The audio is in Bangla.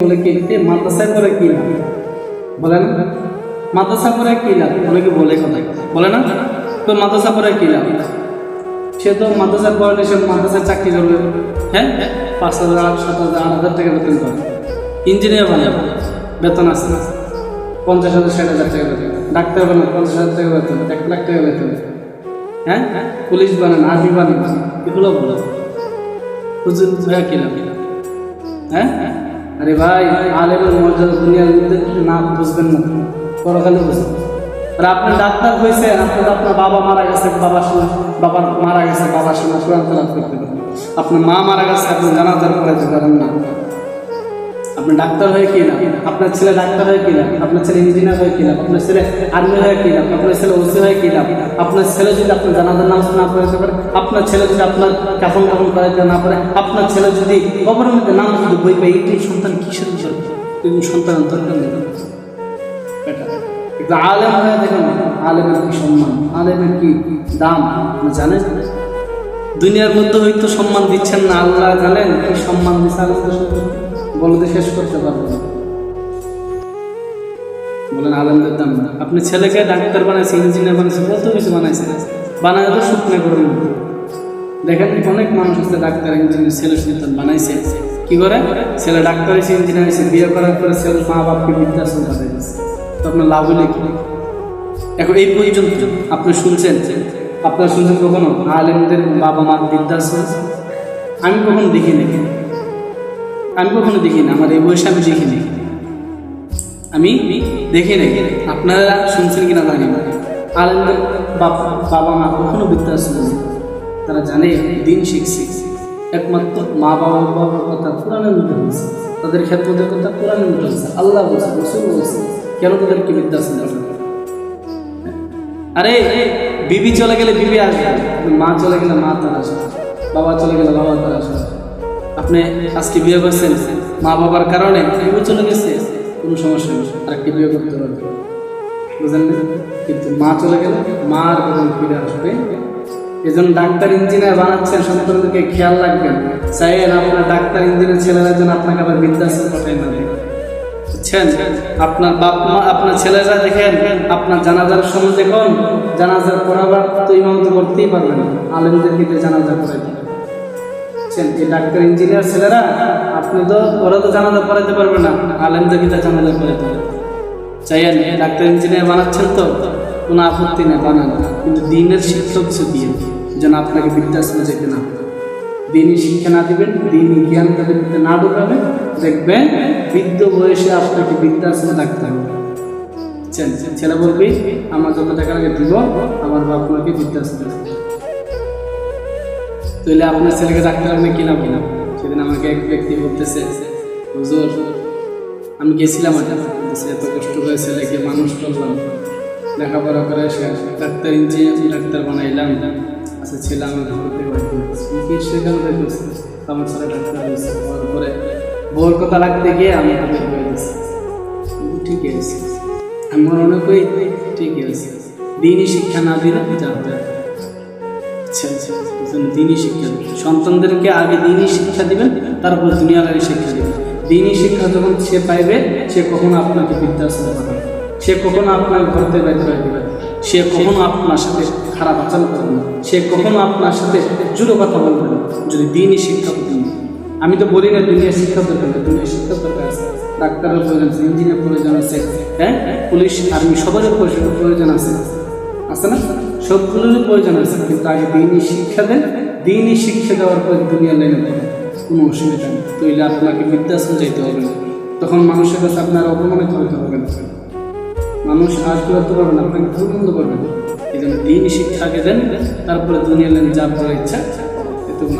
বলে কি মাদ্রাসায় পড়ে কি লাভ, বলে না? মাদ্রাসা পড়ে কি লাভ, অনেকে বলে কথা, বলে না? তো মাদ্রাসা পড়ে কি লাভ? সে তো মাদ্রাসায় পড়লে সে মাদ্রাসায় চাকরি করবে, হ্যাঁ, 5,000, 7,000, 8,000 টাকা বেতন পাবে। ইঞ্জিনিয়ার বানাবে, বেতন আছে না 50,000, 60,000 টাকা বেতন। ডাক্তার বানাবে 50,000 টাকা বেতন, 1 লাখ টাকা বেতন। হ্যাঁ, পুলিশ বানান, আর্মি বানান, এগুলো বলো হুজুর ভাইয়া কি লাভ? হ্যাঁ, আরে ভাই, আলেমের মর্যাদা দুনিয়ার মধ্যে না বুঝবেন না, পরকালে বুঝবেন। আর আপনি ডাক্তার হয়েছেন, আপনার বাবা মারা গেছে, বাবা মারা গেছে, বাবার সঙ্গে কোরআন তেলাওয়াত করতে পারেন। আপনার মা মারা গেছে, আপনি জানাজার পড়াতে পারেন না। আপনি ডাক্তার হয়ে কি লাভ? আপনার ছেলে ডাক্তার হয়ে কি লাভ? আপনার ছেলে ইঞ্জিনিয়ার হয়ে কি লাভ? আপনার ছেলে আর্মি হয়ে কি লাভ? আপনার ছেলে ওসি হয়ে কি লাভ? আপনার ছেলে যদি আপনার জানাজার নামাজ না পড়াতে পারে, আপনার ছেলে যদি আপনার কাফন করাইতে না পারে, আপনার ছেলে যদি কবরের মধ্যে নাম যদি বই পাই, এই সন্তান কিসের বিষয়? সন্তান দরকার নেই। একটু আলেম হয়ে দেখেন, আলেমের কি সম্মান, আলেমের কি দাম জানেন? দুনিয়ার মধ্যে হয়তো সম্মান দিচ্ছেন না, আল্লাহ জানেন কি সম্মান দিচ্ছে আলেমদের সাথে, বলতে শেষ করতে পারবো না। বলেন আলেমদের দাম না। আপনি ছেলেকে ডাক্তার বানাইছে, ইঞ্জিনিয়ার বানাইছে, কত কিছু বানাইছে, বানায় তো শুকনো করে দেখেন। অনেক মানুষ আছে ডাক্তার ইঞ্জিনিয়ার ছেলে সন্তান বানাইছে, কি করে? ছেলে ডাক্তার হয়েছে, ইঞ্জিনিয়ার হয়েছে, বিয়ে করার পরে ছেলে মা বাপকে বৃদ্ধাশ্রম পাঠিয়ে দিচ্ছে। তো আপনার লাভ হলে কি? এখন এই পর্যন্ত আপনি শুনছেন, আপনারা শুনছেন কখনো আলেমদের বাবা মার বৃদ্ধাশ্রম? আমি কখনো দেখিনি, আমি কখনো দেখি না, আমার এই বয়সে আমি দেখিনি, আমি দেখি নাই। আপনারা শুনছেন কিনা জানি না। আলেমদের বাবা মা কখনো বৃদ্ধাশ্রম, তারা জানে দিন শিখছে, একমাত্র মা বাবার কথা কোরআনের মধ্যে বলছে, তাদের ক্ষেত্রে কথা কোরআনের মধ্যে বলছে, আল্লাহ বলছে, রসূল বলছে, কেন তাদেরকে বৃদ্ধাশ্রম আসবে? আরে বিবি চলে গেলে বিবি আসবে, মা চলে গেলে মা তার আসবে, বাবা চলে গেলে বাবা তার আসবে। আপনি আজকে বিয়ে করছেন, মা বাবার কারণে বিয়ে চলে গেছে, কোনো সমস্যা নেই, আরেকটি বিয়ে করতে পারবে, বুঝলেন না? কিন্তু মা চলে গেলে মার কখন ফিরে আসবে। এই জন্য ডাক্তার ইঞ্জিনিয়ার বানাচ্ছেন, সন্তানদেরকে খেয়াল রাখবেন, চাইয়েন আপনার ডাক্তার ইঞ্জিনিয়ার ছেলেরা যেন আপনাকে আবার বৃদ্ধাশ্রম পাঠায় না দেয়, বুঝছেন? আপনার বাপ মা, আপনার ছেলেরা দেখেন, আপনার জানাজার সময় দেখুন, জানাজার পড়াবার তো ইমামত করতেই পারবেন না, আলেমদেরকে জানাজা করাই দেবেন। এই ডাক্তার ইঞ্জিনিয়ার ছেলেরা, আপনি তো ওরা তো জানাজা পড়াতে পারবে না, আলেমদেরকে জানাজা পড়াতে হবে। চাইয়েন ডাক্তার ইঞ্জিনিয়ার বানাচ্ছেন তো কোনো আপত্তি নেই, বানান, কিন্তু দিনের শিক্ষক দিয়ে যেন আপনাকে বৃদ্ধাশ্রমে যেতে না, দিনই শিক্ষা না দিবেন, দিনই জ্ঞান তাদের মধ্যে না ঢুকাবেন, দেখবেন বৃদ্ধ বয়সে আপনাকে বৃদ্ধাশ্রমে থাকতে হবে। ছেলে বলবে আমার যত টাকা আগে দিব, আমার বাপ মাকে বৃদ্ধাশ্রমে, তাহলে আপনার ছেলেকে ডাক্তার আমি কিনা কিনা। সেদিন আমাকে এক ব্যক্তি বলতেছে, হুজুর আমি গেছিলাম, এত কষ্ট করে ছেলেকে মানুষ করলাম, লেখাপড়া করে ডাক্তার ইঞ্জিনিয়ার ডাক্তার বানাইলাম, আচ্ছা ছেলে আমার ঘুরতে পারছি, আমার ছেলে ডাক্তার হয়েছে, হওয়ার পরে বউর কথা রাখতে গিয়ে আমি হয়ে গেছি। ঠিকই আছে, আমি মনে করি ঠিকই আছে, দিনই শিক্ষা না দিলে যা হবে। দিনই শিক্ষা সন্তানদেরকে আগে দিনই শিক্ষা দিবেন, তারপর দুনিয়াদারি শিক্ষা দিবেন। দিনই শিক্ষা যখন সে পাইবে, সে কখনো আপনাকে বৃদ্ধাশ্রমে পাঠাবে, সে কখনো আপনার ঘর থেকে বের করে দেবে, সে কখনো আপনার সাথে খারাপ আচরণ করবে না, সে কখনো আপনার সাথে জুড়ো কথা বলবে না, যদি দিনই শিক্ষা দিন। আমি তো বলি না দুনিয়ার শিক্ষা দরকার, দুনিয়ার শিক্ষা দরকার আছে, ডাক্তারের প্রয়োজন আছে, ইঞ্জিনিয়ার প্রয়োজন আছে, হ্যাঁ, পুলিশ আর্মি সবারই প্রয়োজন আছে, আছে না? সবগুলোরই প্রয়োজন আছে, কিন্তু আগে দিনই শিক্ষা দেন, দিনই শিক্ষা দেওয়ার পর দুনিয়া লাইনে দেবেন, কোনো অসুবিধা নেই। তৈলে আপনাকে বৃদ্ধাশ্রম যাইতে হবে না, তখন মানুষের কাছে আপনার অপমানিত হতে হবে না, মানুষ আর কি করতে পারবে না, আপনাকে পছন্দ করবে না। এই জন্য দিনই শিক্ষা আগে দেন, তারপরে দুনিয়া লাইনে যা করার ইচ্ছা এতক্ষণ